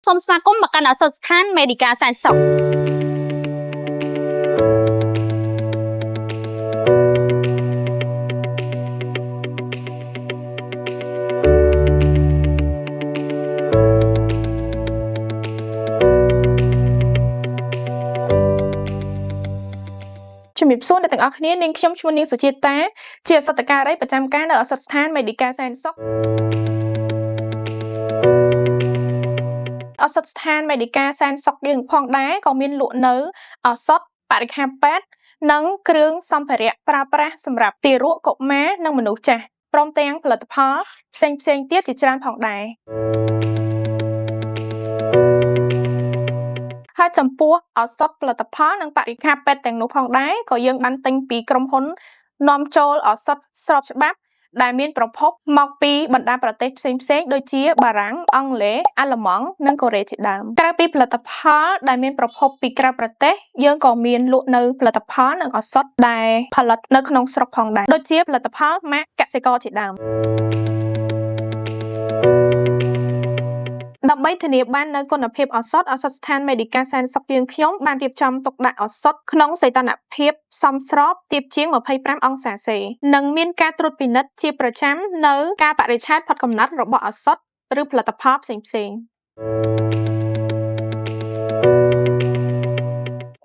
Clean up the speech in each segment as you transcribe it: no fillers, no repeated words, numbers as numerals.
សូមស្វាគមន៍មកកាន់ឱសថស្ថាន Medica សែនសុខជំរាបសួរអ្នកទាំងអស់គ្នានាងខ្ញុំឈ្មោះនាងសុជាតាជាសតការីប្រចាំការនៅឱសថស្ថាន Medica សែនសុខឱសថស្ថាន Medica សែនសុខយើងផងដែរក៏មានលក់នៅឱសថបរិក្ខារពេទ្យនិងគ្រឿងសម្ភារៈប្រើប្រាស់សម្រាប់ទារកកុមារនិងមនុស្សចាស់ព្រមទាំងផលិតផលផ្សេងៗទៀតជាច្រើនផងដែរហើយចំពោះឱសថផលិតផលនិងបរិក្ខារពេទ្យទាំងនោះផងដែរក៏យើងបានទិញពីក្រុមហ៊ុននាំចូលឱសថស្របច្បាប់ដែលមានប្រភពមកពីបណ្ដាប្រទេសផ្សេងៗដូចជាបារាំង អង់គ្លេស អាល្លឺម៉ង់ និងកូរ៉េជាដើមក្រៅពីផលិតផលដែលមានប្រភពពីក្រៅប្រទេសយើងក៏មានលក់នៅផលិតផលនិងឱសថដែលផលិតនៅក្នុងស្រុកផងដែរដូចជាផលិតផលម៉ាកកសិករជាដើមដើម្បីធានាបាននូវគុណភាពឱសថស្ថាន Medica សែនសុខយើងខ្ញុំបានរៀបចំទុកដាក់ឱសថក្នុងសីតុណ្ហភាពសមស្របទាបជាង25អង្សាសេនិងមានការត្រួតពិនិត្យជាប្រចាំនៅកាលបរិច្ឆេទផុតកំណត់របស់ឱសថឬផលិតផលផ្សេងៗ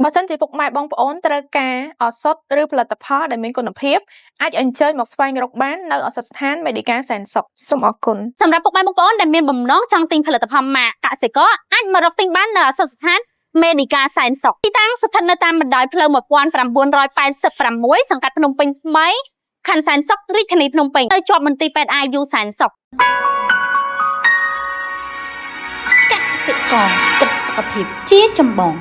បើសិនជាពុកម៉ែបងប្អូនត្រូវការឱសថឬផលិតផលដែលមានគុណភាពអាចអញ្ជើញមកស្វែងរកបាននៅឱសថស្ថាន Medica សែនសុខសូមអរគុណសម្រាប់ពុកម៉ែបងប្អូនដែលមានបំណងចង់ទិញផលិតផលម៉ាកកសិករអាចមករកទិញបាននៅឱសថស្ថាន Medica សែនសុខទីតាំងស្ថិតនៅតាមបណ្ដោយផ្លូវ1986សង្កាត់ភ្នំពេញថ្មីខណ្ឌសែនសុខរាជធានីភ្នំពេញនៅជាប់មន្ទីរពេទ្យ IU សែនសុខកសិករគិតសុខភាពជាចម្បង